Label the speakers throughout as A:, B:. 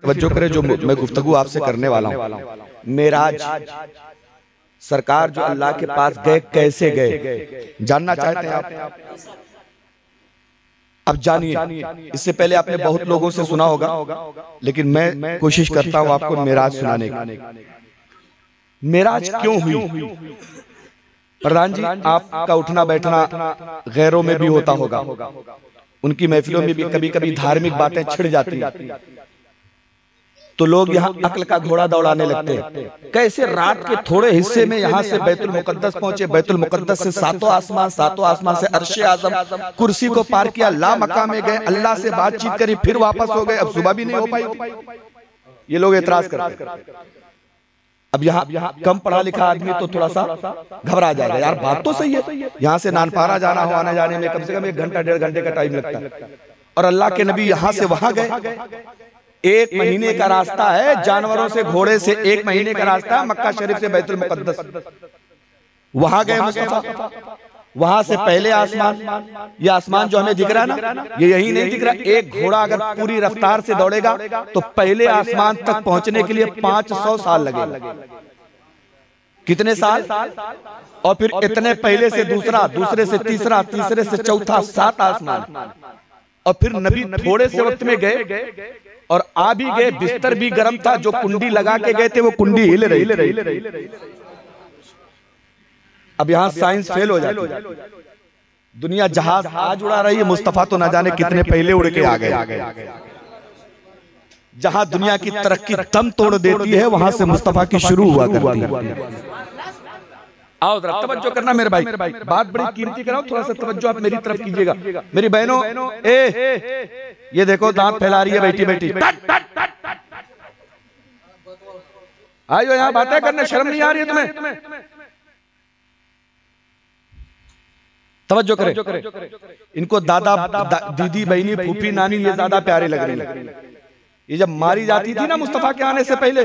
A: तवज्जो करें जो मैं गुफ्तगू आपसे करने वाला हूँ। मेराज सरकार जो अल्लाह के पास गए, कैसे गए जानना चाहते हैं आप? अब जानिए। इससे पहले आपने बहुत लोगों से सुना होगा, लेकिन मैं कोशिश करता हूं आपको मेराज सुनाने की। मेराज क्यों हुई? प्रधान जी, आपका उठना बैठना गैरों में भी होता होगा, उनकी महफिलों में भी कभी कभी धार्मिक बातें छिड़ जाती हैं, तो लोग यहाँ अक्ल का घोड़ा दौड़ाने लगते हैं। कैसे रात के थोड़े हिस्से में यहाँ से बैतुल मुकद्दस पहुंचे, बैतुल मुकद्दस से सातों आसमान से अर्शे आज़म, कुर्सी को पार किया, ला मका में गए, अल्लाह से बातचीत करी, फिर वापस हो गए। अब सुबह भी नहीं हो पाई। ये लोग एतराज करते हैं। अब यहाँ कम पढ़ा लिखा आदमी तो थोड़ा सा घबरा जाएगा, यार बात तो सही है, यहाँ से नानपारा जाना हो, आने जाने में कम से कम 1 घंटा 1.5 घंटे का टाइम लगता है, और अल्लाह के नबी यहाँ से वहां गए। 1 महीने का रास्ता है, जानवरों से, घोड़े से 1 महीने का रास्ता है मक्का शरीफ से बैतुल मुकद्दस। वहां गए मुस्तफा, वहां से पहले आसमान, ये आसमान जो हमें दिख रहा है ना, ये यही नहीं दिख रहा। एक घोड़ा अगर पूरी रफ्तार से दौड़ेगा तो पहले आसमान तक पहुंचने के लिए 500 साल लगेगा। कितने साल? और फिर इतने पहले से दूसरा, दूसरे से तीसरा, तीसरे से चौथा, 7 आसमान। और फिर नबी थोड़े से वक्त में गए और आ भी गए, बिस्तर भी गर्म था, जो कुंडी लगा के गए थे वो कुंडी हिल रही। अब यहां साइंस फेल हो जाती है, दुनिया जहाज आज उड़ा रही है, मुस्तफा तो न जाने कितने पहले उड़ के आ गए। जहां दुनिया की तरक्की दम तोड़ देती है, वहां से मुस्तफा की शुरू हुआ करती है। आओ जरा तवज्जो करना मेरे भाई, बात बड़ी कीमती कराओ, थोड़ा सा तवज्जो आप मेरी तरफ कीजिएगा। मेरी बहनों, ये देखो दांत फैला रही है बैठी बैठी। आइयो यहाँ बातें करने, शर्म नहीं आ रही है तुम्हें? तवज्जो करें। इनको दादा, दीदी, बहनी, फूफी, नानी ये ज्यादा प्यारे लग रही है। ये जब मारी जाती थी ना मुस्तफा के आने से पहले,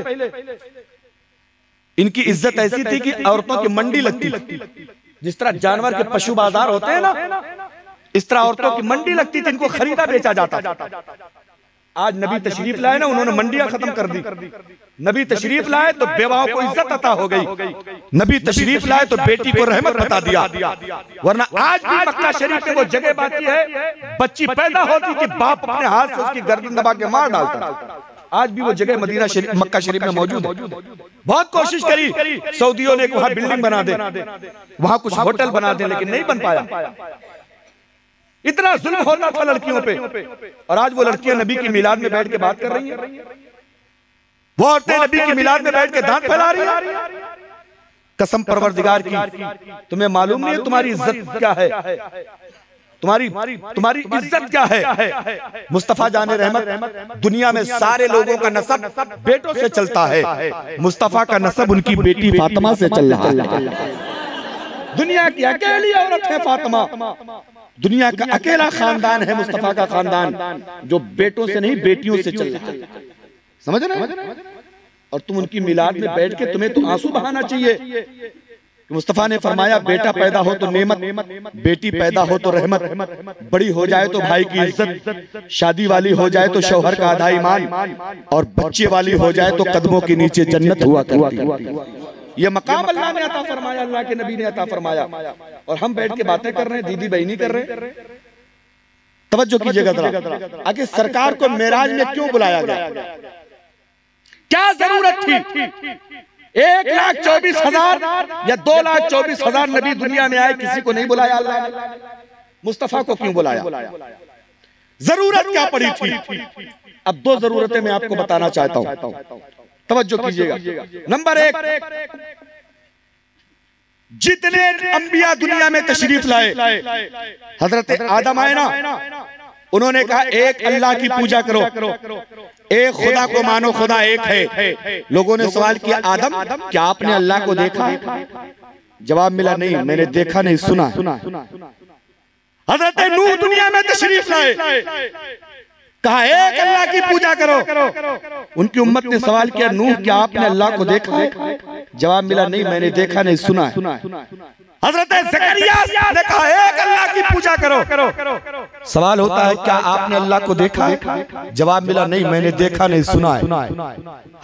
A: इनकी इज्जत ऐसी थी कि औरतों की मंडी लगती। जिस तरह जानवर के पशु बाजार होते हैं ना, इस तरह औरतों की मंडी लगती थी, इनको खरीदा बेचा जाता। आज नबी तशरीफ लाए ना, उन्होंने मंडियां खत्म कर दी। नबी तशरीफ लाए तो बेवाओं को इज्जत अता हो गई, नबी तशरीफ लाए तो बेटी को रहमत बता दिया। वरना आज भी मक्का शरीफ में वो जगह बाकी है, बच्ची पैदा होती थी, बाप अपने हाथ से उसकी गर्दन दबा के मार डालता। आज भी वो जगह मदीना शरीफ, मक्का शरीफ में मौजूद है। बहुत कोशिश करी सऊदियों ने वहां बिल्डिंग बना दे, वहां कुछ होटल बना दे, लेकिन नहीं बन पाया। इतना जुल्म होता था लड़कियों पे, और आज वो लड़कियां नबी की मिलाद में बैठ के बात कर रही हैं। वो औरतें नबी की मिलाद में बैठ के दांत फैला रही हैं। कसम परवरदिगार की, तुम्हें मालूम नहीं है तुम्हारी इज्जत क्या है, तुम्हारी इज्जत क्या है। मुस्तफा जाने रहमत, दुनिया में सारे लोगों का नसब बेटों से चलता है, मुस्तफा का नसब उनकी बेटी फातिमा से चल रहा है। दुनिया की अकेली औरत है फातिमा, दुनिया का अकेला खानदान है मुस्तफा का खानदान, जो बेटों से नहीं बेटियों से चल रहा है। समझ रहे? और तुम उनकी मिलाद में बैठ के तुम्हें तो आंसू बहाना चाहिए। मुस्तफा ने फरमाया, बेटा पैदा हो तो नेमत, बेटी पैदा हो तो रहमत, बड़ी हो जाए तो भाई की इज्जत, शादी वाली हो जाए तो शौहर का आधा ईमान, और बच्चे वाली हो जाए तो कदमों के नीचे जन्नत हुआ करती। ये मकाम अल्लाह ने अता फरमाया, अल्लाह के नबी ने अता फरमाया, और हम बैठ के बातें कर रहे हैं, दीदी बहनी कर रहे हैं। तवज्जो कीजिएगा जरा, आखिर सरकार को मेराज में क्यों बुलाया गया? क्या जरूरत थी? 1,24,000 या 2,24,000 नबी दुनिया में आए, किसी को नहीं बुलाया अल्लाह ने। मुस्तफा को क्यों बुलाया? जरूरत क्या पड़ी थी? अब 2 जरूरतें मैं आपको बताना चाहता हूं, तवज्जो कीजिएगा। नंबर 1, जितने अंबिया दुनिया में तशरीफ लाए, हजरत आदम आए ना, उन्होंने कहा एक अल्लाह की पूजा करो, एक खुदा को मानो, खुदा एक है। लोगों ने सवाल किया, आदम क्या आपने अल्लाह को देखा? जवाब मिला, नहीं मैंने देखा नहीं, सुना। हजरत नूह दुनिया में तशरीफ लाए, कहा एक अल्लाह की पूजा करो। उनकी उम्मत ने सवाल किया, नूह क्या आपने अल्लाह को देखा है? जवाब मिला नहीं, मैंने देखा नहीं, सुना है। हजरत ज़करिया ने कहा एक अल्लाह की पूजा करो। सवाल होता है क्या आपने अल्लाह को देखा है? जवाब मिला नहीं, मैंने देखा नहीं, सुना है।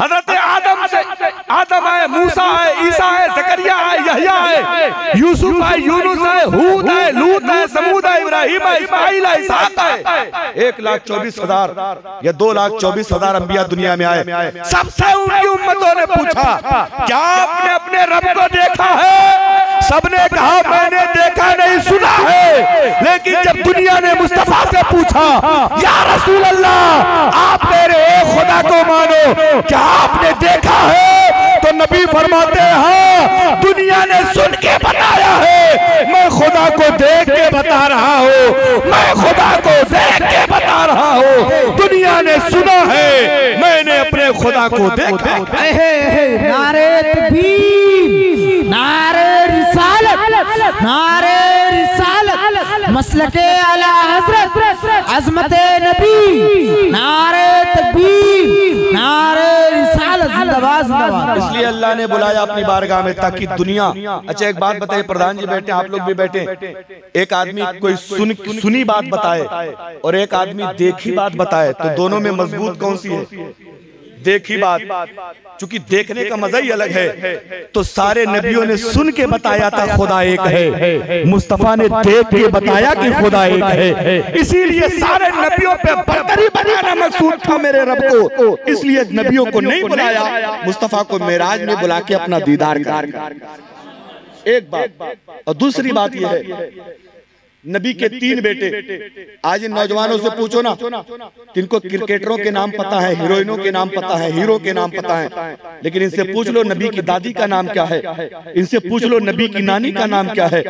A: हजरत आदम से आदम है, मूसा है, ईसा है, ज़करिया है, यहया है, यूसुफ है, यूनुस है, हूद है, लूत है, समूद है, इब्राहिम है, इस्माइल है, इसहाक है। 1,24,000 या 2,24,000 अंबिया दुनिया में आए। सबसे उनकी उम्मतों ने पूछा क्या आपने अपने रब को देखा है? सबने कहा मैंने देखा नहीं, सुना है। लेकिन जब दुनिया ने मुस्तफा से पूछा या रसूल अल्लाह आप मेरे एक खुदा को मानो, क्या आपने देखा है? तो नबी फरमाते हैं दुनिया ने सुन के बताया है, मैं खुदा को देख के बता रहा हूँ, मैं खुदा को देख के बता रहा हूँ। दुनिया ने सुना है, मैंने अपने खुदा को देखा।
B: नारे तकबीर, नारे रिसालत, नारे रिसालत, मसलके आला हज़रत, अज़मते नबी, नारे तकबीर, नारे रिसालत, जिंदाबाद जिंदाबाद।
A: इसलिए अल्लाह ने बुलाया अपनी बारगाह में ताकि दुनिया। अच्छा एक बात बताइए, प्रधान जी बैठे, आप लोग भी बैठे, एक आदमी कोई सुनी बात बताए और एक आदमी देखी बात बताए, तो दोनों में मजबूत कौन सी है? देखी बात। चूंकि देखने का मजा ही अलग है, तो सारे नबियों ने सुन के बताया था खुदा एक है, मुस्तफा ने देख के बताया कि खुदा एक है। इसीलिए सारे नबियों पे बरतरी बनाना मकसूद था मेरे रब को, इसलिए नबियों को नहीं बुलाया, मुस्तफा को मेराज में बुला के अपना दीदार कर। एक बात। और दूसरी बात यह है नबी के 3 बेटे। आज इन नौजवानों से पूछो ना, जिनको क्रिकेटरों के नाम पता है, हीरोइनों के नाम पता है, हीरो के नाम पता है, लेकिन इनसे पूछ लो नबी की दादी का नाम क्या है, इनसे पूछ लो नबी की नानी का नाम क्या है,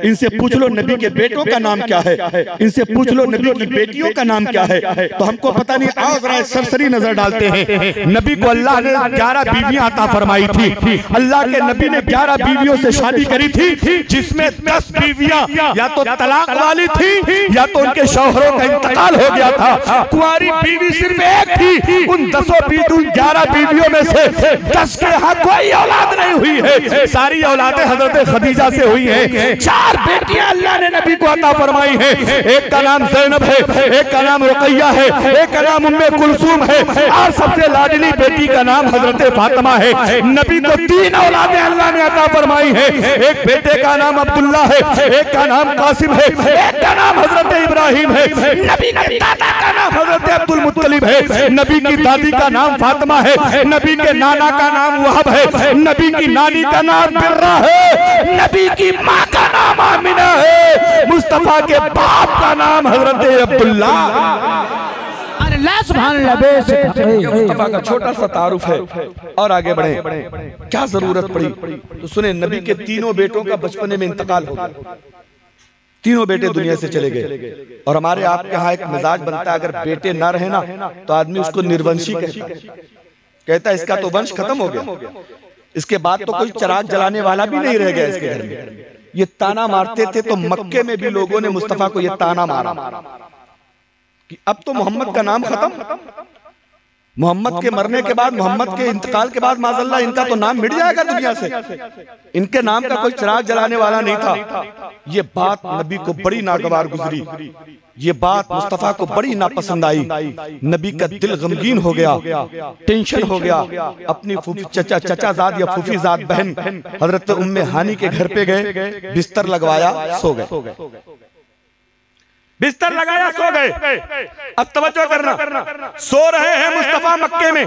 A: इनसे पूछ लो नबी के बेटों का नाम क्या है, इनसे पूछ लो नबी की बेटियों का नाम क्या है, तो हमको पता नहीं। आओ जरा सरसरी नजर डालते हैं। नबी को अल्लाह ने 11 बीवियां अता फरमाई थी। अल्लाह के नबी ने 11 बीवियों से शादी करी थी, जिसमें 10 बीवियां या तो तलाक वाली थी या तो उनके शौहरों का इंतकाल हो गया था। कुंवारी बीवी सिर्फ एक थी। उन 11 बीवियों में से 10 के यहाँ कोई औलाद नहीं हुई है, सारी औलादें हजरत खदीजा से हुई हैं। 4 बेटियां अल्लाह ने नबी को अता फरमाई है। एक का नाम ज़ैनब है, एक का नाम रुकैया है, एक का नाम उम्मे कुलसूम है, और सबसे लाडली बेटी का नाम हजरत फातिमा है। नबी को 3 औलादें अल्लाह ने अता फरमाई है। एक बेटे का नाम अब्दुल्ला है, एक का नाम कासिम है, एक का नाम हजरत इब्राहिम है, नबी के दादा का नाम हजरत अब्दुल मुत्तलिब है, नबी की दादी का नाम फातिमा है, नबी के नाना का नाम वहब है, नबी की नानी का नाम बिर्रा है, नबी की माँ का नाम आमिना है, मुस्तफा के बाप का नाम हजरत अब्दुल्ला। मुस्तफा का छोटा सा तारुफ है। और आगे बढ़े, क्या जरूरत पड़ी तो सुने, नबी के 3 बेटों का बचपने में इंतकाल हो गया। 3 बेटे दुनिया से चले गए। और हमारे आपके यहाँ एक मिजाज बनता है, अगर बेटे ना रहे ना तो आदमी उसको निर्वंशी कहता है, इसका तो वंश खत्म हो गया, इसके बाद तो कोई चिराग जलाने वाला भी नहीं रह गया इसके घर में। ये ताना मारते थे, तो मक्के में भी लोगों ने मुस्तफा को ये ताना मारा कि अब तो मोहम्मद का नाम खत्म, मोहम्मद के मरने के बाद, मोहम्मद के इंतकाल के बाद माज़अल्लाह इनका तो नाम मिट जाएगा दुनिया से, इनके नाम का कोई चिराग जलाने वाला नहीं था। ये बात नबी को बड़ी नागवार गुजरी, ये बात मुस्तफा को बड़ी नापसंद आई। नबी का दिल गमगीन हो गया, टेंशन हो गया। अपनी चचाजाद या फूफीजाद बहन हजरत उम्मे हानी के घर पे गए, बिस्तर लगवाया, सो गए। बिस्तर लगाया, सो गए। अब तवज्जो करना, सो रहे हैं मुस्तफा मक्के में,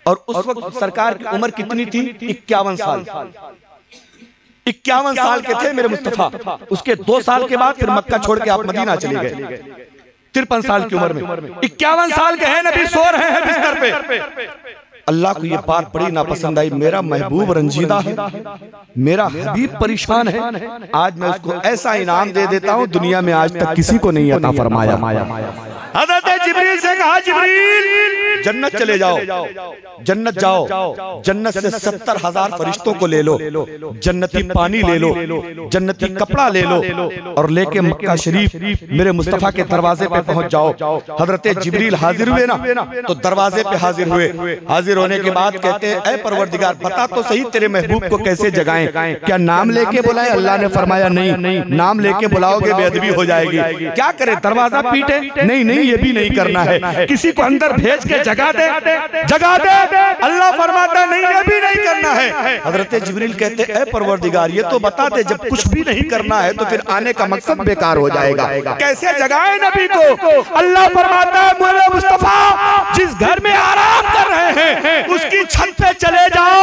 A: और उस वक्त सरकार की उम्र कितनी थी? 51 साल। 51 साल के थे मेरे मुस्तफा। उसके 2 साल के बाद फिर मक्का छोड़ के आप मदीना चले गए, 53 साल की उम्र में। 51 साल के हैं नबी, सो रहे हैं बिस्तर पे। अल्लाह को ये बात बड़ी नापसंद आई, मेरा महबूब रंजीदा है, मेरा हबीब परेशान है, आज मैं उसको ऐसा इनाम दे देता हूँ दुनिया में आज तक किसी को नहीं अता फरमाया। हज़रत जिब्रील से कहा, जिब्रील जन्नत चले जाओ, जन्नत जाओ, जन्नत से 70,000 फरिश्तों को ले लो, जन्नती पानी ले लो, जन्नती कपड़ा ले लो और लेके मक्का शरीफ मेरे मुस्तफा के दरवाजे पे पहुंच जाओ। हज़रत जिब्रील हाजिर हुए ना, तो दरवाजे पे हाजिर हुए। हाजिर होने के बाद कहते हैं, ऐ परवरदिगार बता तो सही तेरे महबूब को कैसे जगाएं, क्या नाम लेके बुलाएं? अल्लाह ने फरमाया नहीं, नाम लेके बुलाओगे बेअदबी हो जाएगी। क्या करे, दरवाजा पीटे? नहीं, ये भी नहीं करना है, किसी को अंदर भेज के जगा दे। अल्लाह फरमाता नहीं, ये भी नहीं करना है। हज़रत जिब्रील कहते, ऐ परवरदिगार ये तो बता दे, जब कुछ भी नहीं करना है तो फिर आने का मकसद बेकार हो जाएगा, कैसे जगाए नबी को? अल्लाह फरमाता है, मेरे मुस्तफा जिस घर में आराम कर रहे हैं उसकी छत पे चले जाओ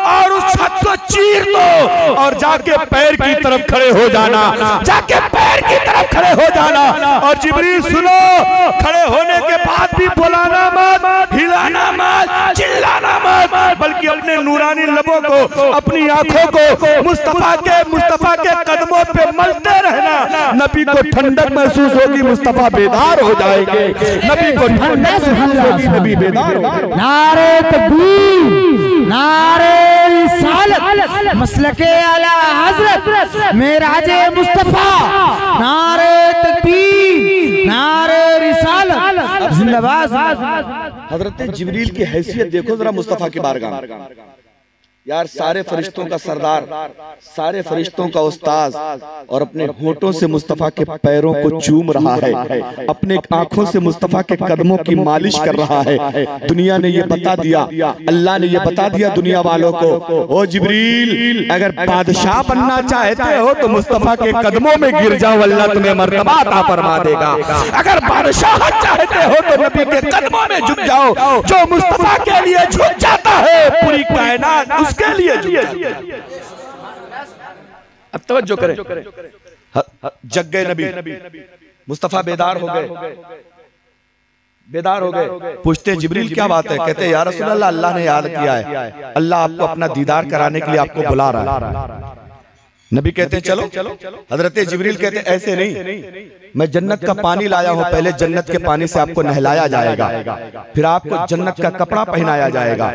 A: और उस छत को चीर दो और जाके पैर की तरफ खड़े हो जाना, जाके पैर की तरफ खड़े हो जाना। और जिब्रील सुनो, खड़े होने के बाद भी बुलाना मत, हिलाना मत, चिल्लाना मत, बल्कि अपने नूरानी लबों को, अपनी आंखों को मुस्तफा के कदमों पे मलते रहना। नबी को ठंडक महसूस होगी, मुस्तफा बेदार हो जाएंगे। नबी को ठंडक महसूस होगी, नबी बेदार हो जाएंगे।
B: नारे तकबीर, नारे रिसालत, मसलके आला हज़रत, मेराजे मुस्तफा, नारे तकबीर, नारे रिसालत, जिंदाबाद।
A: हज़रत जिब्रील की हैसियत देखो जरा मुस्तफा की बारगाह में। यार सारे फरिश्तों का सरदार, सारे फरिश्तों का उस्ताद, और अपने होठों से मुस्तफा के पैरों को चूम रहा है, अपने आंखों से मुस्तफा के कदमों की मालिश कर रहा है। दुनिया ने ये बता दिया, अल्लाह ने ये बता दिया दुनिया वालों को, ओ जिब्रील अगर बादशाह बनना चाहते हो तो मुस्तफा के कदमों में गिर जाओ, अल्लाह तुम्हें मर्तबा अता फरमा देगा। अगर बादशाह चाहते हो तो नबी के कदमों में झुक जाओ। जो मुस्तफा के लिए झुक जाता है पूरी कायनात के लिए। अब तवज्जो करें, जग गए नबी, मुस्तफा बेदार हो गए, बेदार हो गए। पूछते जिब्रील क्या बात है? कहते या रसूल अल्लाह, अल्लाह ने याद किया है, अल्लाह आपको अपना दीदार कराने के लिए आपको बुला रहा है। नबी कहते हैं चलो। हजरत जिब्रील कहते हैं ऐसे नहीं, मैं जन्नत का पानी लाया हूं, पहले जन्नत के पानी से आपको नहलाया जाएगा, फिर आपको जन्नत का कपड़ा पहनाया जाएगा,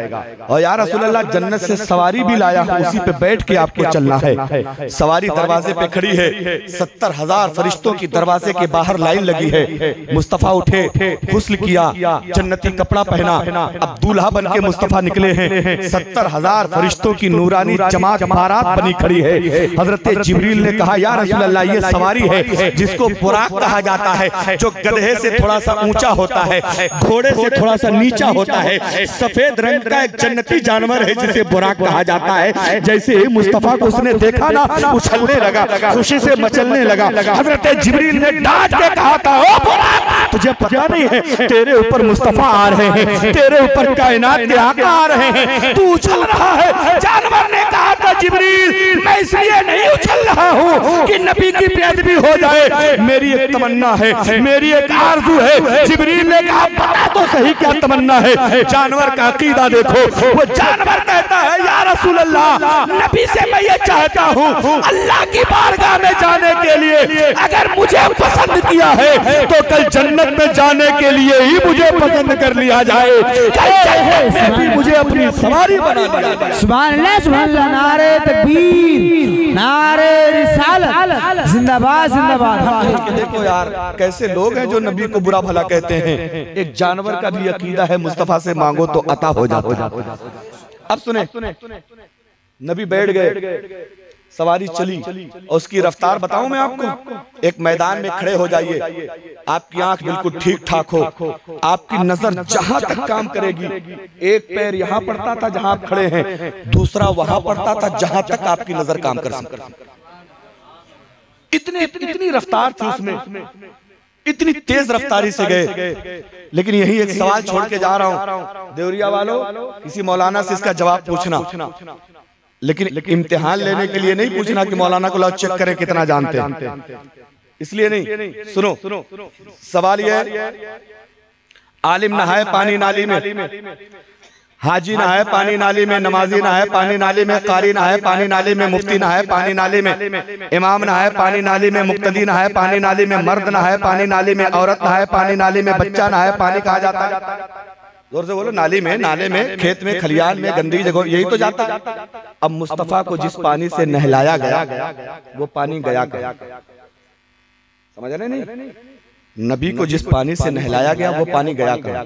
A: और या रसूल अल्लाह जन्नत से सवारी भी लाया हूं, उसी पे बैठ के आपको चलना है। सवारी दरवाजे पे खड़ी है, 70,000 फरिश्तों की दरवाजे के बाहर लाइन लगी है। मुस्तफा उठे, गुस्ल किया, जन्नती कपड़ा पहना, अब दूल्हा बन के मुस्तफा निकले हैं। 70,000 फरिश्तों की नूरानी जमात बारात बनी खड़ी है। हजरत जिब्रील ने कहा या रसूल अल्लाह ये सवारी है जिसको बुराक कहा जाता है, जो गधे से थोड़ा सा ऊंचा होता है, घोड़े से थोड़ा सा नीचा होता है, सफेद रंग का एक जन्नती जानवर है जिसे बुराक कहा जाता है। जैसे ही मुस्तफा को उसने देखा ना, उछलने लगा, खुशी से मचलने लगा। हजरत जिब्रील ने डांट के कहा था, ओ बुराक तुझे पता नहीं है तेरे ऊपर मुस्तफा आ रहे हैं, तेरे ऊपर कायनात के आका आ रहे हैं, तू उछल रहा है। जानवर ने कहा था जिब्रील मैं इसलिए नहीं उछल रहा हूँ कि नबी की बेअदबी हो जाए, मेरी एक तमन्ना है, मेरी एक आरज़ू है। जिब्रील ने कहा बता तो सही क्या तमन्ना है। जानवर का अकीदा देखो, वो जानवर कहता है या रसूल अल्लाह नबी से मैं ये चाहता हूँ अल्लाह की बारगाह में जाने के लिए अगर मुझे पसंद किया है तो कल जन्नत में जाने के लिए ही मुझे पसंद कर लिया जाए, कल जन्नत में भी मुझे अपनी सवारी बना लिया जाए।
B: सुभान अल्लाह, सुभान अल्लाह, नारे तकबीर, नारे रिसालत, जिंदाबाद जिंदाबाद।
A: देखो यार कैसे लोग हैं जो नबी को बुरा भला कहते हैं। एक जानवर का भी अकीदा है मुस्तफा से मांगो तो अता हो जाता है। अब सुने, नबी बैठ गए, सवारी चली, और उसकी रफ्तार बताऊं मैं आपको। एक मैदान में खड़े हो जाइए, आपकी आंख बिल्कुल ठीक ठाक हो, आपकी नजर जहां तक काम करेगी, एक पैर यहां पड़ता था जहां आप खड़े हैं, दूसरा वहां पड़ता था जहां तक आपकी नजर काम कर सकती। इतनी रफ्तार थी उसमें, इतनी तेज रफ्तारी से गए। लेकिन यही एक सवाल छोड़ के जा रहा हूं देवरिया वालों, किसी मौलाना से इसका जवाब पूछना, लेकिन इम्तिहान लेने के लिए नहीं पूछना कि मौलाना को लाओ चेक करें कितना जानते हैं, इसलिए नहीं। सुनो, सवाल यह है, आलिम नहाए पानी नाली में, हाजी नहाए पानी नाली में, नमाजी नहाए पानी नाली में, कारी नहाए पानी नाली में, मुफ्ती नहाए पानी नाली में, इमाम नहाए पानी नाली में, मुक्तदी नहाए पानी नाली में, मर्द नहाए पानी नाली में, औरत नहाए पानी नाली में, बच्चा नहाए पानी कहा जाता है। जोर से बोलो, नाली में, नाले में, खेत में, खलियान में, गंदी जगह, यही तो जाता है। अब मुस्तफा को जिस पानी से नहलाया गया वो पानी गया गया, समझ रहे नहीं? नबी को जिस पानी से नहलाया गया वो पानी गया गया।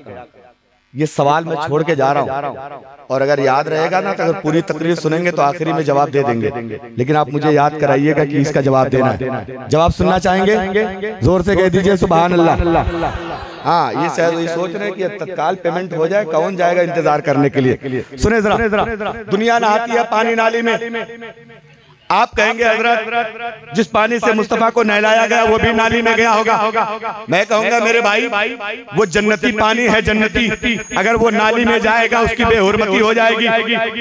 A: ये सवाल मैं छोड़ के जा रहा हूँ, और अगर याद रहेगा ना तो अगर पूरी तकरीर सुनेंगे तो आखिरी में जवाब दे देंगे, लेकिन आप मुझे याद कराइएगा कि इसका जवाब देना है। जवाब सुनना चाहेंगे? जोर से कह दीजिए सुभान अल्लाह। हाँ, ये शायद ये सोच रहे हैं कि तत्काल पेमेंट हो जाए, कौन जाएगा इंतजार करने के लिए। सुने जरा, दुनिया नहाती है पानी नाली में, आप कहेंगे हजरत जिस पानी से मुस्तफा को नहलाया गया वो भी नाली में गया होगा। मैं कहूंगा मेरे भाई वो जन्नती पानी है, जन्नती। अगर वो नाली में जाएगा उसकी बेहुरमती हो जाएगी,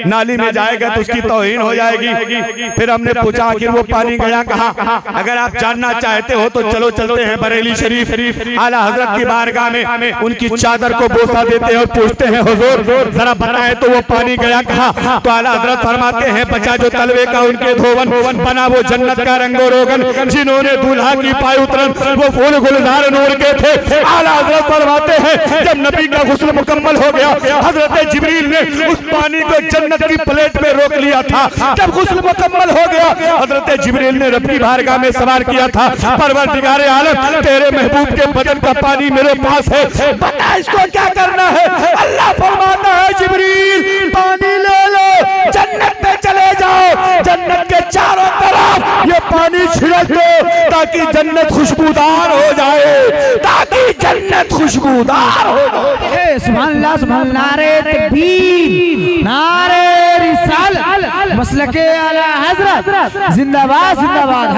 A: नाली में जाएगा तो उसकी तौहीन हो जाएगी। फिर हमने पूछा आखिर वो पानी गया कहाँ? अगर आप जानना चाहते हो तो चलो चलते हैं बरेली शरीफ, आला हजरत की बारगाह में उनकी चादर को बोसा देते हैं और पूछते हैं हुजूर जरा बताएं तो वो पानी गया कहाँ? तो आला हजरत फरमाते हैं बचा जो तलवे का उनके धोवन बना वो जन्नत का रंगो रोगन, जिन्होंने दूल्हा की पाय उतरन वो फूल गुलजार नूर के थे। आला हजरत फरमाते हैं जब नबी का गुस्ल मुकम्मल हो गया, हजरत जिब्रील ने उस पानी को जन्नत की प्लेट में रोक लिया था। जब गुस्ल मुकम्मल हो गया, हजरत जिब्रील ने रब की बारगाह में सवाल किया था, परवरदिगारे आलम तेरे महबूब के बदन का पानी मेरे पास है, बता इसको क्या करना है? अल्लाह फरमाता है जिब्रील पानी ले लो, जन्नत में चले जाओ, जन्नत के चारों तरफ ये पानी छिड़क दो ताकि जन्नत खुशबूदार हो जाए, ताकि जन्नत खुशबूदार हो जाए।
B: सुभान अल्लाह, सुभान अल्लाह, नारे तकबीर, नारे रिसालत, मसलके आला हजरत, जिंदाबाद जिंदाबाद।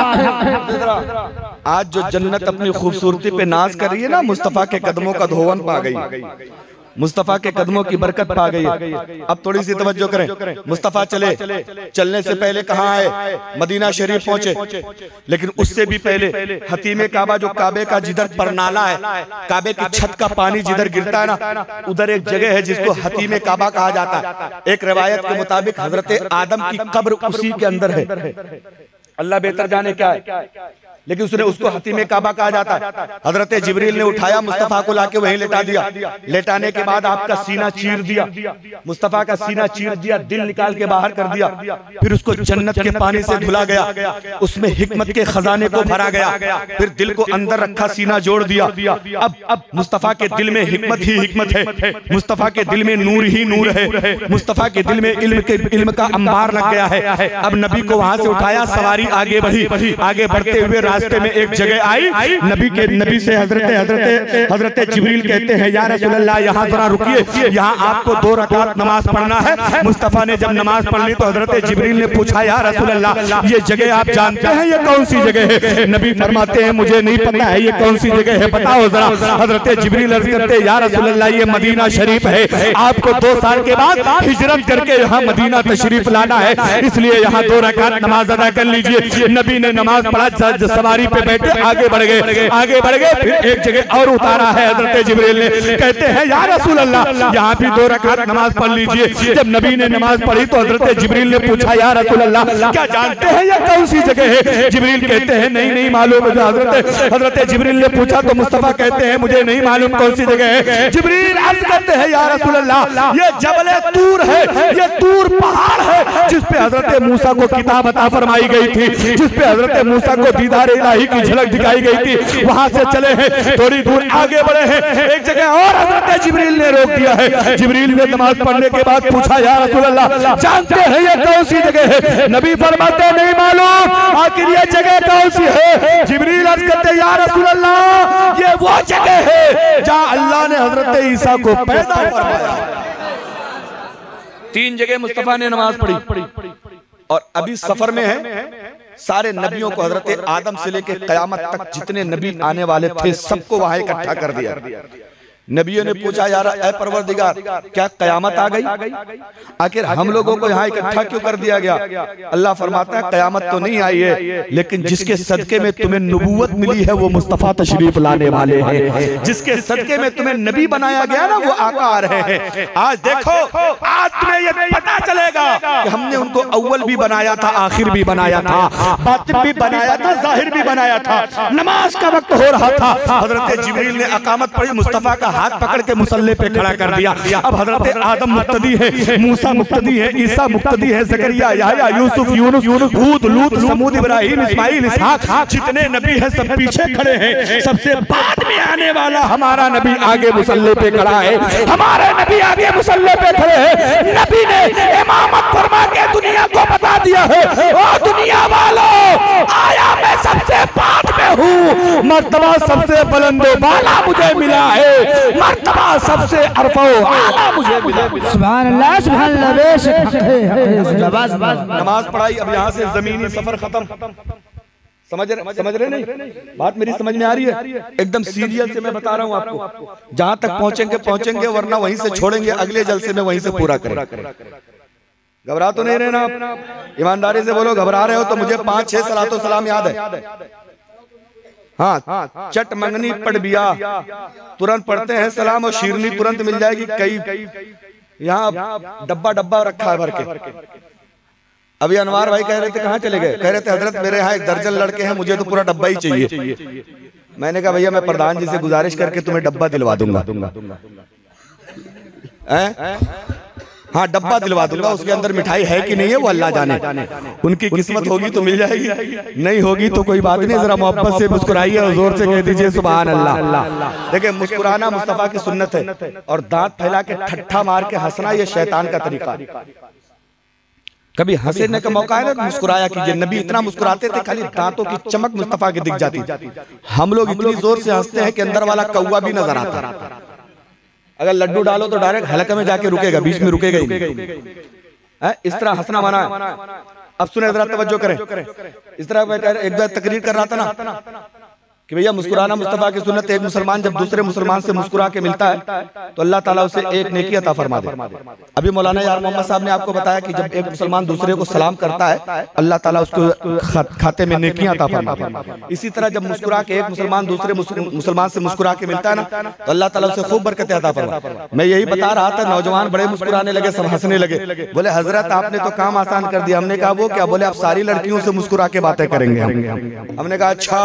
A: आज जो जन्नत अपनी खूबसूरती पे नाज कर रही है ना, मुस्तफा के कदमों का धोवन पा गई, मुस्तफा के कदमों की बरकत पा गई। अब थोड़ी सी तवज्जो करें, मुस्तफा चलने से पहले कहाँ आए? मदीना शरीफ पहुंचे, लेकिन उससे भी पहले हतीमे काबा, जो काबे का जिधर परनाला है, काबे की छत का पानी जिधर गिरता है ना, उधर एक जगह है जिसको हतीमे काबा कहा जाता है। एक रिवायत के मुताबिक हजरत आदम की कब्र उसी के अंदर है, अल्लाह बेहतर जाने क्या है, लेकिन उसने उसको हतीमे काबा कहा जाता है। हजरत जिब्रील ने उठाया, मुस्तफा को लाके वहीं लेटा दिया। लेटाने के बाद आपका सीना चीर दिया, मुस्तफा का सीना चीर दिया, दिल निकाल के बाहर कर दिया। फिर उसको जन्नत के पानी से धुला गया, उसमें हिकमत के खजाने को भरा गया। फिर दिल को अंदर रखा, सीना जोड़ दिया। अब मुस्तफा के दिल में हिकमत ही हिकमत है, मुस्तफा के दिल में नूर ही नूर है, मुस्तफा के दिल में इल्म का अंबार लग गया है। अब नबी को वहां से उठाया, सवारी आगे बढ़ी। आगे बढ़ते हुए रास्ते में एक जगह आई, नबी से हजरत जिब्रील कहते हैं या रसूल अल्लाह यहाँ जरा रुकिए, यहाँ आपको 2 रकात नमाज पढ़ना है। मुस्तफा ने जब नमाज पढ़ ली तो हजरत जिब्रील ने पूछा या रसूल अल्लाह ये जगह आप जानते हैं ये कौन सी जगह है? नबी फरमाते हैं मुझे नहीं पता है ये कौन सी जगह है, बताओ जरा। हजरत जिब्रील अर्ज करते हैं या रसूल अल्लाह ये मदीना शरीफ है, आपको 2 साल के बाद हिजरत करके यहाँ मदीना तशरीफ लाना है, इसलिए यहाँ 2 रकात नमाज अदा कर लीजिए। नबी ने नमाज पढ़ा, सवारी पे बैठे आगे बढ़ गए। फिर एक जगह और उतारा है हजरत जिब्रील ने, कहते हैं या रसूल अल्लाह यहाँ भी 2 रकात नमाज पढ़ लीजिए। जब नबी ने नमाज पढ़ी तो हजरत जिब्रील ने पूछा या रसूल अल्लाह क्या जानते हैं ये कौन सी जगह है? जिब्रील कहते हैं नहीं मालूम। हजरत जिब्रील ने पूछा तो मुस्तफा कहते हैं मुझे नहीं मालूम कौन सी जगह है। जिब्रील अर्ज करते हैं या रसूल अल्लाह ये जबल तूर है, ये तूर पहाड़ है जिस पे हजरत मूसा को किताब अता फरमाई गई थी, जिस पे हजरत मूसा को दीदार इलाही की झलक दिखाई गई थी। वहां से चले हैं, थोड़ी दूर आगे बढ़े हैं, एक जगह और हजरत जिब्रील ने रोक दिया है। जिब्रील ने नमाज पढ़ने के बाद पूछा या रसूल अल्लाह जानते हैं ये कौन सी जगह है? नबी फरमाते नहीं मालूम, आखिर ये जगह कौन सी है? जिब्रील अर्ज करते या रसूल अल्लाह ये वो जगह है जहां अल्लाह ने हजरत ईसा को पैदा फरमाया। 3 जगह मुस्तफा ने नमाज पढ़ी, और अभी सफर में है। सारे नबियों को हजरत आदम से लेकर कयामत तक जितने नबी आने वाले थे सबको वहां इकट्ठा कर दिया। नबियों ने पूछा यार ऐ परवरदिगार क्या कयामत आ गई? आखिर हम लोगों को यहाँ इकट्ठा क्यों कर दिया गया? अल्लाह फरमाता है कयामत तो नहीं आई है, लेकिन जिसके सदके में तुम्हें नबूवत मिली है वो मुस्तफा तशरीफ लाने वाले हैं। जिसके सदके में तुम्हें नबी बनाया गया ना वो आका आ रहे हैं। आज देखो, आज तुम्हें ये पता चलेगा कि हमने उनको अव्वल भी बनाया था, आखिर भी बनाया था, बातिन भी बनाया था, जाहिर भी बनाया था। नमाज का वक्त हो रहा था, हजरत जिब्रील ने अकामत पढ़ी, मुस्तफा का हाथ पकड़ के मुसल्ले पे खड़ा कर दिया। अब हजरत आदम मुक्तदी है, मूसा मुक्तदी है, ईसा मुक्तदी है, जकरिया, याह्या, यूसुफ, यूनुस, हूद, लूत, समूद, इब्राहिम, इस्माइल, इसहाक, जितने नबी हैं सब पीछे खड़े हैं। सबसे बाद में आने वाला हमारा नबी आगे मुसल्ले पे खड़ा है। हमारे नबी आगे मुसल्ले पे खड़े हैं। नबी ने इमामत फरमा के दुनिया को बता दिया है, ओ दुनिया वालों, आया मैं सबसे बाद में हूँ, मर्तबा सबसे बुलंदो बाला मुझे मिला है, मर्तबा सबसे अरफो आला मुझे मिला।
B: सुभान अल्लाह, सुभान अल्लाह, बेशक
A: नमाज पढ़ाई, अब यहाँ से जमीनी सफर खत्म। समझ रहे नहीं? बात मेरी समझ में आ रही है? एकदम सीरियल से मैं बता रहा हूँ आपको। जहाँ तक पहुंचेंगे, वरना वहीं से छोड़ेंगे, अगले जलसे में वहीं से पूरा करें। घबरा तो नहीं रहना आप, ईमानदारी से बोलो। घबरा रहे हो तो मुझे 5-6 सलातो सलाम याद है। हाँ, चट मंगनी पढ़ बिया, तुरंत पढ़ते हैं सलाम और शीरनी तुरंत मिल जाएगी। कई यहाँ डब्बा रखा है भर के। अभी अनवार भाई कह रहे थे कहाँ चले गए? कह रहे थे हजरत मेरे यहाँ 1 दर्जन लड़के हैं, मुझे तो पूरा डब्बा ही चाहिए। मैंने कहा भैया मैं प्रधान जी से गुजारिश करके तुम्हें डब्बा दिलवा दूंगा। हाँ, डब्बा दिलवा दूंगा, उसके अंदर मिठाई है कि नहीं है वो अल्लाह जाने। उनकी किस्मत होगी तो मिल जाएगी, नहीं होगी तो कोई बात नहीं। जरा मोहब्बत से मुस्कुराइए और जोर से कह दीजिए सुभान अल्लाह। देखिए, मुस्कुराना मुस्तफा की सुन्नत है, और दांत फैला के ठट्ठा मार के हंसना ये शैतान का तरीका। कभी हंसने का मौका है ना तो मुस्कुराया कीजिए। नबी इतना मुस्कुराते थे, खाली दांतों की चमक मुस्तफा की दिख जाती। हम लोग इतनी जोर से हंसते हैं कि अंदर वाला कौवा भी नजर आता। अगर लड्डू डालो तो डायरेक्ट हलक में जाके रुकेगा, बीच में रुकेगा ही नहीं। इस तरह हंसना माना है। अब सुने, जरा तवज्जो करें। इस तरह मैं एक बार तकरीर कर रहा था ना कि भैया मुस्कुराना मुस्तफा की सुन्नत। एक मुसलमान जब दूसरे मुसलमान से मुस्कुरा के मिलता है तो अल्लाह ताला उसे एक नेकी अता फरमा दे। अभी मौलाना यार मोहम्मद साहब ने आपको बताया कि जब एक मुसलमान दूसरे को सलाम करता है अल्लाह ताला उसको खाते में नेकियां अता फरमाता है। इसी तरह जब मुस्कुरा के एक मुसलमान दूसरे मुसलमान से मुस्कुरा के मिलता है ना तो अल्लाह ताला उसे खूब बरकत अता फरमाता है। मैं यही बता रहा था, नौजवान बड़े मुस्कुराने लगे, सब हंसने लगे। बोले हजरत आपने तो काम आसान कर दिया। हमने कहा वो क्या? बोले आप सारी लड़कियों से मुस्कुरा के बातें करेंगे। हमने कहा अच्छा,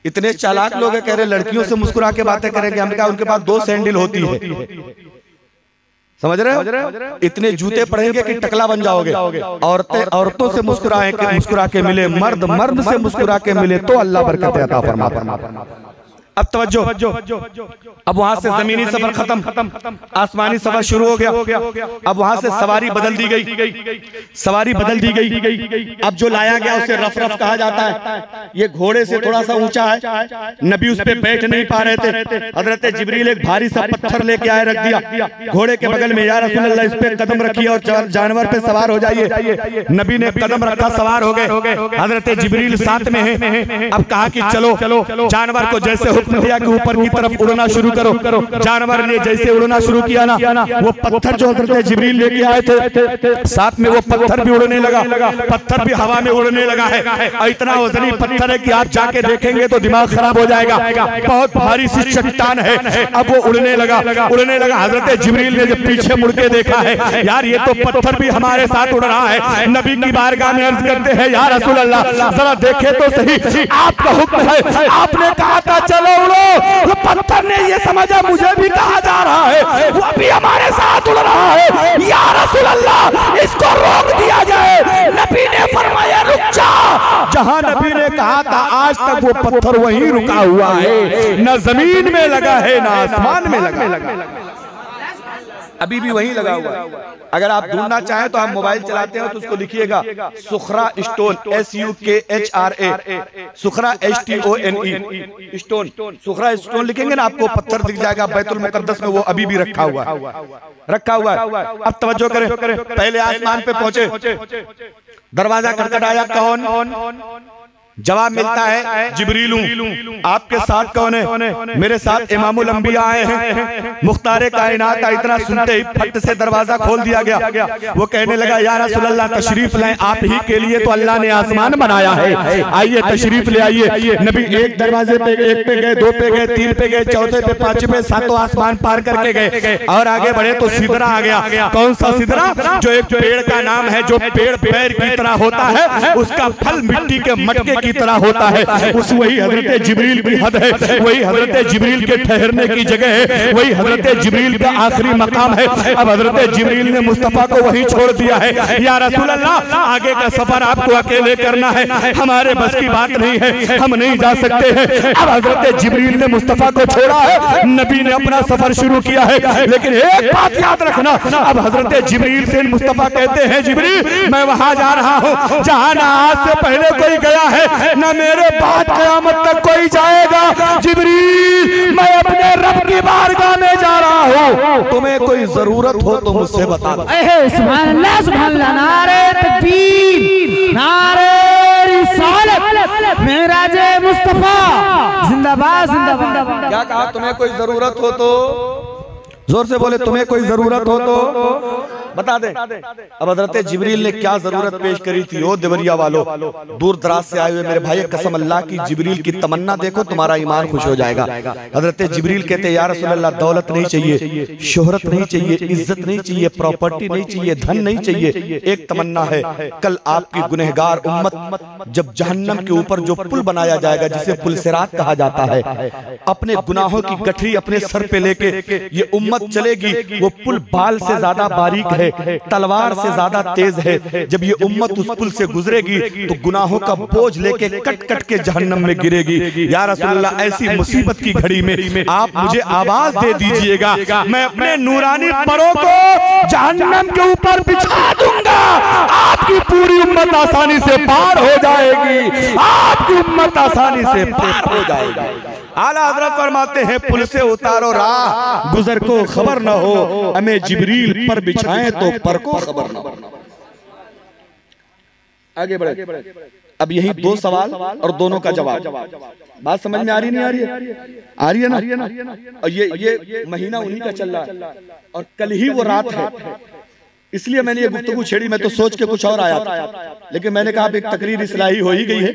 A: इतने चालाक लोग हैं, कह रहे लड़कियों से मुस्कुरा के बातें करेंगे। हमने कहा उनके पास 2 सैंडल होती है, समझ रहे हो? इतने जूते पड़ेंगे कि टकला बन जाओगे। औरतों से मुस्कुरा के मिले, मर्द से मुस्कुरा के मिले तो अल्लाह बरकत अता फरमाता। अब तवज्जो, अब वहां से जमीनी सफर खत्म, आसमानी सफर शुरू हो गया। अब वहां से सवारी बदल दी गई। अब जो लाया गया उसे रफ कहा जाता है। ये घोड़े से थोड़ा सा ऊंचा है, नबी उस पे बैठ नहीं पा रहे थे। हजरत जिब्रील एक भारी सा पत्थर लेके आए, रख दिया घोड़े के बगल में। या रसूल अल्लाह, इस पे कदम रखिए और जानवर पे सवार हो जाइए। नबी ने कदम रखा, सवार हो गए। हजरत जिब्रील साथ में है। अब कहा कि चलो, जानवर को जैसे हुक्म दिया कि ऊपर की तरफ उड़ना शुरू करो। जानवर ने जैसे उड़ना शुरू किया ना, वो पत्थर जो हजरत जिब्रील लेके आए थे साथ में, वो पत्थर भी उड़ने लगा। पत्थर भी हवा में उड़ने लगा है। इतना वजनी पत्थर है कि आप जाके देखेंगे तो दिमाग खराब हो जाएगा। बहुत भारी सी चट्टान है। अब वो उड़ने लगा। हजरत जिब्रील ने जब पीछे मुड़ के देखा है, यार ये तो पत्थर भी हमारे साथ उड़ रहा है। नबी की बारगाह में अर्ज करते हैं, या रसूल अल्लाह जरा देखे तो सही, आपका हुक्म है, आपने कहा था चलो उड़ो। वो पत्थर ने ये समझा मुझे भी कहा जा रहा है, वो भी हमारे साथ उड़ रहा है। या रसूल अल्लाह, इसको रोक दिया जाए। नबी ने फरमाया रुक जा। जहां नबी ने कहा था आज तक वो पत्थर वहीं रुका हुआ है, न जमीन में लगा है न आसमान में लगा, अभी भी वहीं लगा हुआ है। अगर आप ढूंढना चाहें तो आप मोबाइल चलाते हो तो उसको लिखिएगा Sukhra stone, SUKHRA, Sukhra STONE stone, Sukhra stone लिखेंगे ना आपको पत्थर दिख जाएगा। बैतुल मुकद्दस में वो अभी भी रखा हुआ है। अब तवज्जो करें, पहले आसमान पे पहुंचे, दरवाजा खटखटाया, कौन? जवाब मिलता है जिब्रील हूं। आपके साथ कौन है? मेरे साथ इमामुल अंबिया आए हैं, मुख्तारे कायनात। इतना सुनते ही फट से दरवाजा खोल दिया गया। वो कहने लगा या रसूल अल्लाह तशरीफ लाएं, आप ही के लिए तो अल्लाह ने आसमान बनाया है, आइए तशरीफ ले आइए। नबी एक दरवाजे पे, एक पे गए, दो पे गए, तीन पे गए, चौथे पे, पांचवें पे, सातों आसमान पार करके गए और आगे बढ़े तो सिदरा आ गया। कौन सा सिदरा? जो एक पेड़ का नाम है, जो पेड़ पैर की तरह होता है, उसका फल मिट्टी के मटके की तरह होता है। उस वही हजरत जिब्रील की हद है, वही हजरत जिब्रील के ठहरने की जगह है, वही हजरत जिब्रील का आखिरी मकाम है। अब हजरत जिब्रील ने मुस्तफा को वहीं छोड़ दिया है। या रसूल अल्लाह, आगे का सफर आपको अकेले करना है, हमारे बस की बात नहीं है, हम नहीं जा सकते हैं। अब हजरत जिब्रील ने मुस्तफा को छोड़ा है, नबी ने अपना सफर शुरू किया है। लेकिन एक बात याद रखना, अब हजरत जिब्रील से मुस्तफा कहते हैं जिब्रील मैं वहां जा रहा हूं जहां ना आज से पहले कोई गया है, ना मेरे बाद क़यामत तक कोई जाएगा। जिब्रील मैं अपने रब की बारगाह में जा रहा हूं, तुम्हें कोई जरूरत हो तो मुझसे बता दो।
B: सुभान अल्लाह, सुभान अल्लाह, नारे तकबीर, नारे रिसालत, मेराजे मुस्तफा, जिंदाबाद जिंदाबाद।
A: क्या कहा? तुम्हें कोई जरूरत हो तो, जोर से बोले, तुम्हें कोई जरूरत हो तो बता दे। अब हजरत जिब्रील ने क्या जरूरत पेश करी थी? ओ देवरिया वालों, दूर दराज से आए हुए मेरे भाई, कसम अल्लाह की जिब्रील की तमन्ना देखो, तुम्हारा ईमान खुश हो जाएगा। हजरत जिब्रील कहते या रसूल अल्लाह, दौलत नहीं चाहिए, शोहरत नहीं चाहिए, इज्जत नहीं चाहिए, प्रॉपर्टी नहीं चाहिए, धन नहीं चाहिए, एक तमन्ना है, कल आपकी गुनहगार उम्मत जब जहन्नम के ऊपर जो पुल बनाया जाएगा, जिसे पुल सिरात कहा जाता है, अपने गुनाहों की गठरी अपने सर पे लेके ये उम्मत चलेगी। वो पुल बाल से ज्यादा बारीक है, तलवार से ज्यादा तेज है। जब ये उम्मत उस पुल से गुजरेगी तो गुनाहों का बोझ लेके कट कट के जहन्नम में गिरेगी। या रसूल अल्लाह, ऐसी मुसीबत की घड़ी में आप मुझे आवाज दे दीजिएगा, मैं अपने नूरानी परों को जहन्नम के ऊपर बिछा दूंगा, आपकी पूरी उम्मत आसानी से पार हो जाएगी, आपकी उम्मत आसानी से पार हो जाएगी। आला हजरत फरमाते हैं पुल से उतारो राह, गुजर को खबर न हो, हमें जिब्रील पर बिछाएं तो पर को खबर न हो। आगे बढ़े। अब यही दो सवाल और दोनों का जवाब। बात समझ में आ रही नहीं आ रही है? आ रही है ना? और ये महीना उन्हीं का चल रहा है और कल ही वो रात है, इसलिए मैंने ये गुफ्तगू छेड़ी। मैं तो सोच के कुछ और आया था, लेकिन मैंने कहा एक तकरीर इस्लाही हो ही गई है,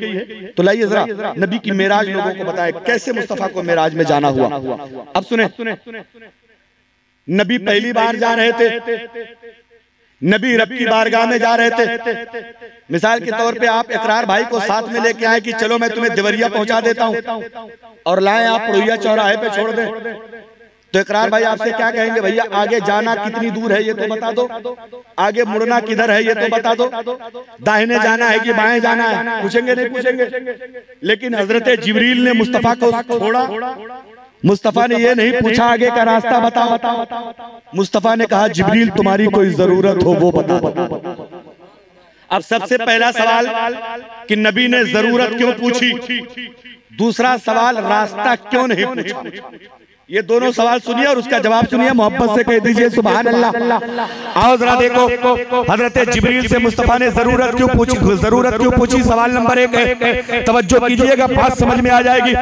A: तो लाइए जरा नबी की मेराज लोगों को बताए, कैसे मुस्तफा को मेराज में जाना हुआ। अब सुने, नबी पहली बार जा रहे थे, नबी रब की बारगाह में जा रहे थे। मिसाल के तौर पे आप इकरार भाई को साथ में लेके आए कि चलो मैं तुम्हें देवरिया पहुंचा देता हूं, और लाएं आप पुड़ैया चौराहे पे छोड़ दें, तो इकरार भाई आपसे क्या कहेंगे? भैया आगे जाना कितनी दूर है ये तो बता दो, आगे मुड़ना किधर है ये तो बता दो, दाहिने जाना है कि बाएं जाना है? पूछेंगे नहीं पूछेंगे? लेकिन हजरत जिब्रील ने मुस्तफा को छोड़ा, मुस्तफा ने ये नहीं पूछा आगे का रास्ता बताओ, मुस्तफा ने कहा जिब्रील तुम्हारी कोई जरूरत हो वो बता दो। अब सबसे पहला सवाल कि नबी ने जरूरत क्यों पूछी, दूसरा सवाल रास्ता क्यों नहीं पूछा। ये दोनों सवाल सुनिए और उसका जवाब सुनिए, मोहब्बत से कह दीजिए सुभान अल्लाह। आओ जरा देखो, हजरत जिब्रील से मुस्तफा ने जरूरत क्यों पूछी, जरूरत क्यों पूछी? सवाल नंबर 1 है, तवज्जो कीजिएगा, बात समझ में आ जाएगी।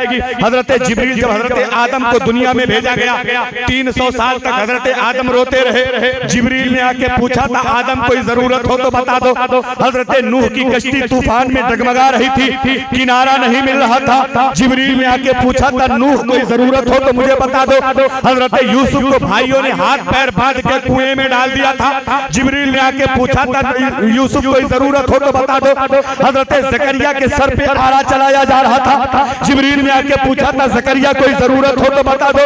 A: हजरत जिब्रील जब हजरत आदम को दुनिया में भेजा गया, 300 साल तक हजरत आदम रोते रहे। जिब्रील ने आके पूछा था आदम कोई जरूरत हो तो बता दो। हजरत नूह की कश्ती तूफान में डगमगा रही थी, किनारा नहीं मिल रहा था। जिब्रील ने आके पूछा था नूह कोई जरूरत हो तो मुझे बता दो। हजरत यूसुफ को भाइयों ने हाथ पैर बांध के कुएं में डाल दिया था, जिब्रील ने आके पूछा था यूसुफ कोई जरूरत हो तो बता दो। हजरत जकरिया के सर पे आरा चलाया जा रहा था, जिब्रील ने आके पूछा था जकरिया कोई जरूरत हो तो बता दो।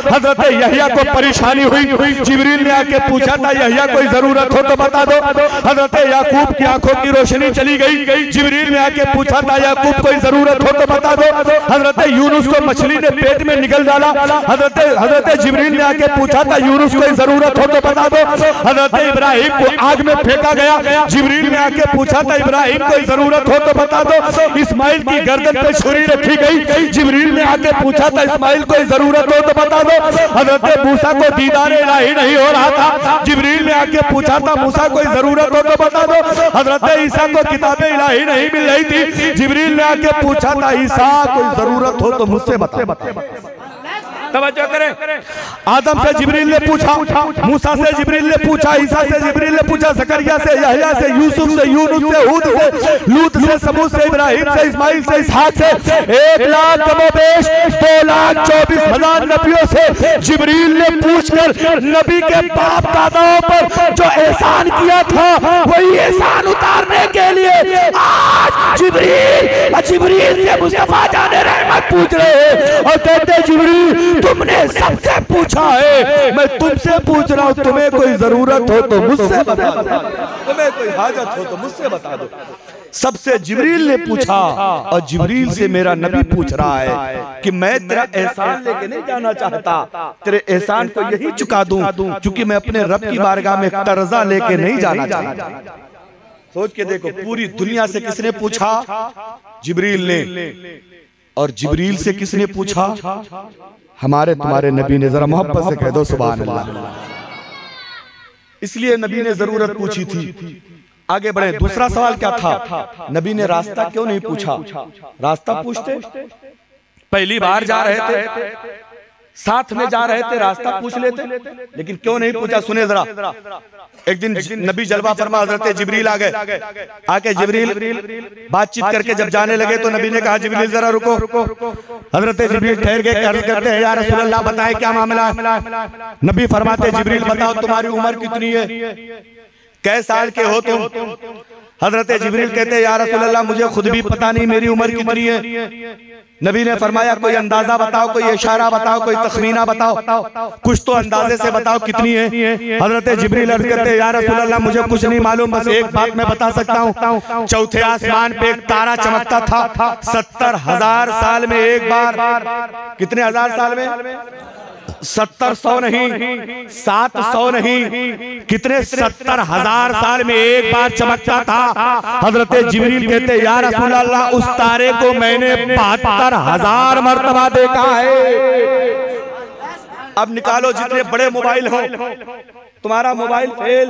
A: हजरत यहया को परेशानी हुई, जिब्रील ने आके पूछा था यहया कोई जरूरत हो तो बता दो। हजरत याकूब की आंखों की रोशनी चली गई, जिब्रील ने आके पूछा था याकूब कोई जरूरत हो तो बता दो। हजरत यूनुस को मछली ने पेट में निगल डाला, हजरत जिब्रील ने आके पूछा था यूनुस को जरूरत हो तो बता दो। हजरत इब्राहिम को आग में फेंका गया, जिब्रील ने आके पूछा था इब्राहिम को जरूरत हो तो बता दो। इस्माइल की गर्दन पे छुरी रखी गई, जिब्रील ने आके पूछा था इस्माइल को जरूरत हो तो बता दो। हजरत मूसा को दीदार इलाही नहीं हो रहा था, जिब्रील ने आके पूछा था मूसा को जरूरत हो तो बता दो। हजरत ईसा को किताबें इलाही नहीं मिल रही थी, जिब्रील ने आके पूछा था ईसा कोई जरूरत हो तो मुझसे बता। तवज्जो करें, आदम से जिब्रील ने पूछा, मूसा से जिब्रील ने पूछा, ईसा से जिब्रील ने पूछा, जकरिया से, यहया से, यूसुफ से, यूनुस से, हूद से, लूत से, समूद से, इब्राहिम से, इस्माइल से, इसहाक से, 1 लाख कमोबेश 2,24,000 नबियों से जिब्रील ने पूछकर नबी के बाप दादाओं पर जो एहसान किया था वही एहसान उतारने के लिए आज जिब्रील से मुस्तफा जाने रहमत पूछ रहे हैं और कहते जिब्रील तुमने सबसे पूछा है, मैं तुमसे पूछ रहा हूं, तुम्हें कोई जरूरत हो तो मुझसे बता दो, तुम्हें कोई हाजत हो तो मुझसे बता दो। सबसे जिब्रील ने पूछा और जिब्रील से मेरा नबी पूछ रहा है कि मैं तेरा एहसान लेके नहीं जाना चाहता, तेरे एहसान को यही चुका दूं, क्योंकि मैं अपने रब की बारगाह में कर्जा लेके नहीं जाना चाहता। सोच के देखो, पूरी दुनिया से किसने पूछा? जिब्रील ने। और जिब्रील से किसने पूछा? हमारे तुम्हारे नबी ने। जरा मोहब्बत से कह दो सुभान अल्लाह। इसलिए नबी ने जरूरत पूछी थी। आगे बढ़े, दूसरा सवाल क्या था? नबी ने रास्ता क्यों नहीं पूछा? रास्ता पूछते, पहली बार जा रहे थे, साथ में जा रहे थे, रास्ता पूछ लेते, लेकिन क्यों नहीं पूछा? सुने जरा। एक दिन नबी जलवा फरमा, हजरत जिब्रील आ गए। आके जिब्रील बातचीत करके जब जाने लगे तो नबी ने कहा जिब्रील जरा रुको। हजरत जिब्रील ठहर के अर्ज करते हैं या रसूल अल्लाह बताएं क्या मामला है? नबी फरमाते जिब्रील बताओ तुम्हारी उम्र कितनी है, कै साल के हो तुम? हजरत जिब्रील कहते या रसूल अल्लाह मुझे खुद भी पता नहीं मेरी उम्र कितनी है। नबी ने फरमाया कोई अंदाजा बताओ, कोई इशारा बताओ, कोई तखमीना बताओ, कुछ तो अंदाजे से बताओ कितनी है। हजरत जिब्रील अर्ज करते या रसूल अल्लाह मुझे कुछ नहीं मालूम, बस एक बात मैं बता सकता हूँ, चौथे आसमान पे एक तारा चमकता था 70,000 साल में एक बार। कितने हजार साल में? 700 नहीं, 700 नहीं, कितने 70,000 साल में एक बार चमकता था। हजरत जिब्रील कहते या रसूल अल्लाह उस तारे को मैंने 72,000 मर्तबा देखा है। अब निकालो जितने बड़े मोबाइल हो, तुम्हारा मोबाइल फेल,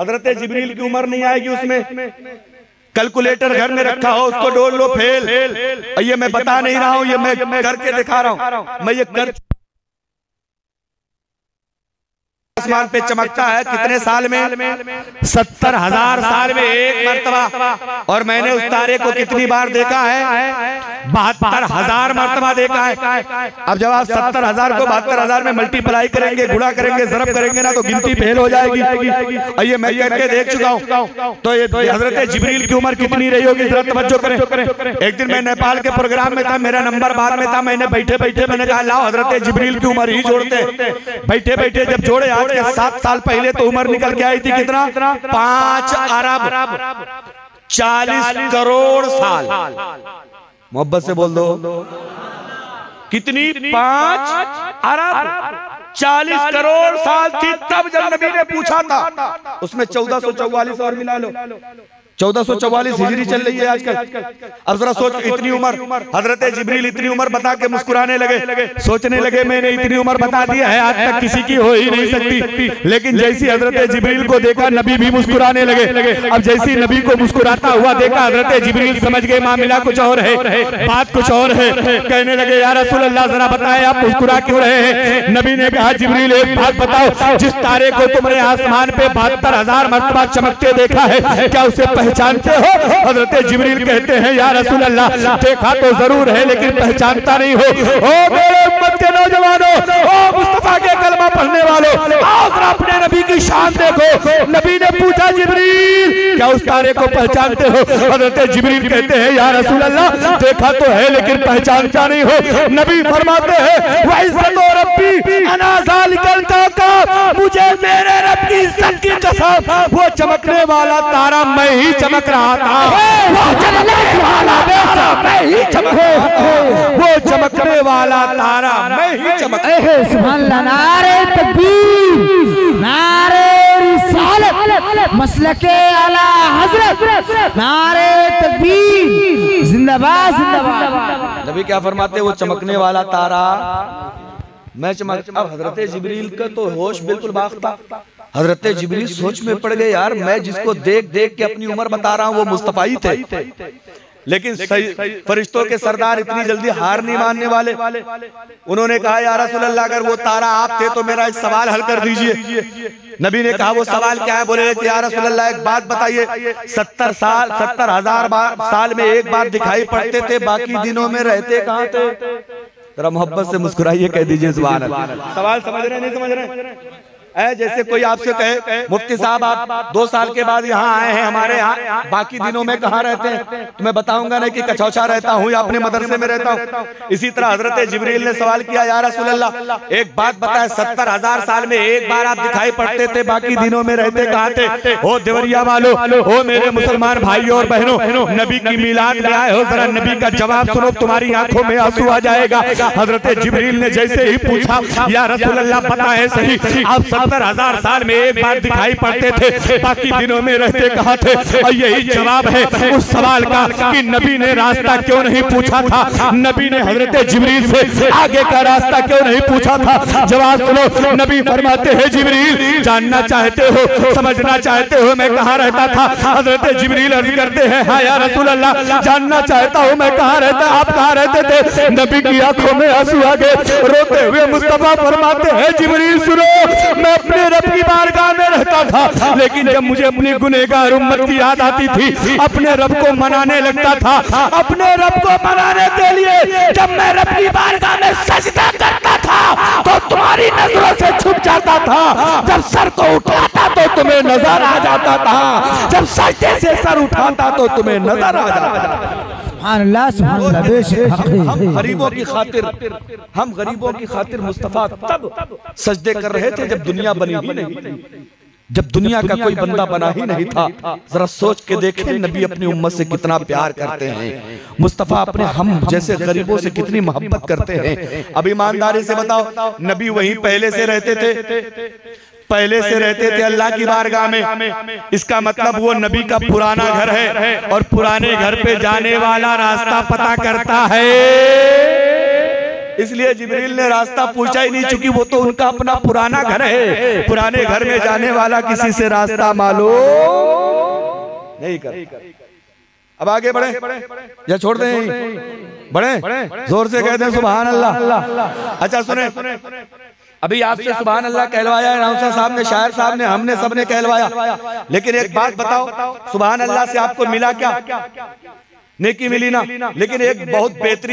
A: हजरत जिब्रील की उम्र नहीं आएगी उसमें। कैलकुलेटर घर में रखा हो उसको डोल लो, फेल। ये मैं बता नहीं रहा हूं, ये मैं करके दिखा रहा हूं, मैं ये कर आसमान पे चमकता है कितने साल में? 70,000 साल में एक मर्तबा। और मैंने उस तारे को कितनी बार देखा है? 72,000 मर्तबा देखा है। अब जब आप 70,000 को 72,000 में मल्टीप्लाई करेंगे, गुणा करेंगे, ज़रब करेंगे ना तो गिनती फेल हो जाएगी। ये मैं करके देख चुका हूँ। तो ये हजरत जिब्रील की उम्र कितनी रही होगी, जरा तवज्जो करें। एक दिन मैं नेपाल के प्रोग्राम में था, मेरा नंबर बाद में था, मैंने बैठे बैठे मैंने कहा लाओ हजरत जिब्रील की उम्र ही जोड़ते। बैठे बैठे जब जोड़े, आज के 7 साल पहले तो उम्र निकल के आई थी कितना? 5 अरब 40 करोड़ साल। मोहब्बत से बोल दो कितनी? 5 अरब 40 करोड़ साल थी तब जब नबी ने पूछा था। उसमें 1444 और मिला लो, 1444 हिजरी चल रही है आजकल। अब जरा सोच, इतनी उम्र हजरत जिब्रील इतनी उम्र बता के मुस्कुराने लगे, सोचने लगे मैंने इतनी उम्र बता दी है, आज तक किसी की हो ही नहीं सकती। लेकिन जैसी हजरत जिब्रील को देखा नबी भी मुस्कुराने लगे। अब जैसी नबी को मुस्कुराता हुआ देखा, हजरत जिब्रील समझ गए मामला कुछ और है, बात कुछ और है। कहने लगे या रसूल अल्लाह जरा बताएं आप मुस्कुरा क्यों रहे हैं? नबी ने कहा जिब्रील एक बात बताओ, जिस तारे को तुमने आसमान पे 72,000 मर्तबा चमकते देखा है, क्या उसे पहचानते हो? हजरत जिब्रील कहते हैं या रसूल अल्लाह देखा तो जरूर है लेकिन पहचानता नहीं हो। ओ मेरे उम्मत के नौजवानों, ओ मुस्तफा के कलमा पढ़ने वालों, आओ जरा अपने नबी की शान देखो। नबी ने पूछा जिब्रील क्या उस तारे को पहचानते हो? हजरत जिब्रील कहते हैं या रसूल अल्लाह देखा तो है लेकिन पहचानता नहीं हो। नबी फरमाते हैं व इज्जत रब्बी अना ज़ालिकल कौकब, मुझे मेरे रब की की इज्जत की कसम, वो चमकने वाला तारा मैं ही चमक रहा था, वो चमकने वाला तारा मैं ही चमक रहा था, वो चमकने वाला तारा मैं ही चमक।
B: सुभान अल्लाह, नारे तकबीर, नारे रिसालत, मसलके आला हजरत, नारे तकबीर, जिंदाबाद जिंदाबाद।
A: नबी क्या फरमाते, वो चमकने वाला तारा मैं चमक। अब हजरत जिब्रील का तो होश बिल्कुल बाख्ता। हजरत जिब्रील सोच में पड़ गए, यार मैं जिसको देख देख के अपनी उम्र बता रहा हूँ वो मुस्तफा ही थे, लेकिन फरिश्तों के सरदार इतनी जल्दी हार नहीं मानने वाले। उन्होंने कहा, या रसूल अल्लाह, अगर वो तारा आप थे तो मेरा एक सवाल हल कर दीजिए। नबी ने कहा, वो सवाल क्या है? बोले कि या रसूल अल्लाह, एक बात बताइए, 70,000 साल में एक बार दिखाई पड़ते थे, बाकी दिनों में रहते कहाँ थे? जरा मोहब्बत से मुस्कुराइए, कह दीजिए सुभान अल्लाह। सवाल समझ रहे हैं, नहीं समझ रहे? जैसे कोई आपसे कहे, मुफ्ती साहब आप 2 साल के बाद यहाँ आए हैं हमारे यहाँ, बाकी दिनों में कहाँ रहते हैं? तो मैं बताऊंगा नहीं कि कचौचा रहता हूँ या अपने मदरसे में रहता हूँ। इसी तरह हजरत जिब्रील ने सवाल किया, या रसूल अल्लाह, एक बात बताए, 70,000 साल में एक बार आप दिखाई पड़ते थे, बाकी दिनों में रहते कहाँ थे? ओ देवरिया वालों, ओ मेरे मुसलमान भाइयों और बहनों, नबी की मिलाद में आए हो, जरा नबी का जवाब सुनो, तुम्हारी आंखों में आंसू आ जाएगा। हजरत जिब्रील ने जैसे ही पूछा, या रसूल अल्लाह बताए सही, आप 70,000 साल में एक बार दिखाई पड़ते थे, बाकी दिनों में रहते कहाँ थे? और यही जवाब है उस सवाल का कि नबी ने रास्ता क्यों नहीं पूछा था, नबी ने हजरत जिब्रील से आगे का रास्ता क्यों नहीं पूछा था? जवाब सुनो, नबी फरमाते हैं, जिब्रील जानना चाहते हो, समझना चाहते हो मैं कहाँ रहता था? हजरत जिब्रील अर्ज करते हैं, हाँ या रसूल अल्लाह, जानना चाहता हूँ मैं कहाँ रहता, आप कहाँ रहते थे? नबी की आंखों में आंसू आ गए, रोते हुए मुस्तफा फरमाते हैं, जिब्रील सुनो, मैं अपने रब की बारगाह में रहता था, लेकिन जब मुझे अपनी गुनहगार उम्मत की याद आती थी, अपने रब को मनाने लगता था। अपने रब को मनाने के लिए जब मैं रब की बारगाह में सजदा करता था तो तुम्हारी नजरों से छुप जाता था, जब सर को उठाता तो तुम्हें नजर आ जाता था, जब सजदे से सर उठाता तो तुम्हें नजर आ जाता था। हम गरीबों की खातिर मुस्तफा तब सजदे कर रहे थे जब दुनिया बनी ही नहीं, जब दुनिया का कोई बंदा बना ही नहीं था। जरा सोच के देखें, नबी अपनी उम्मत से कितना प्यार करते हैं, मुस्तफा अपने हम जैसे गरीबों से कितनी मोहब्बत करते हैं। अब ईमानदारी से बताओ, नबी वहीं पहले से रहते थे अल्लाह की बारगाह में। इसका मतलब वो नबी का पुराना घर है और पुराने घर पे जाने वाला रास्ता पता करता है, इसलिए जिब्रील ने रास्ता पूछा ही नहीं, चूंकि वो तो उनका अपना पुराना घर है। पुराने घर में जाने वाला किसी से रास्ता मालूम नहीं कर। अब आगे बढ़े या छोड़ दें? बढ़े, जोर से कहते हैं सुभान अल्लाह। अच्छा सुने, अभी आपसे सुभान अल्लाह कहलवाया है राउसा साहब ने, शायर साहब ने, हमने सबने कहलवाया, लेकिन एक बात बताओ, सुभान अल्लाह से आपको मिला क्या? नेकी मिली ना, लेकिन एक बहुत बेहतरीन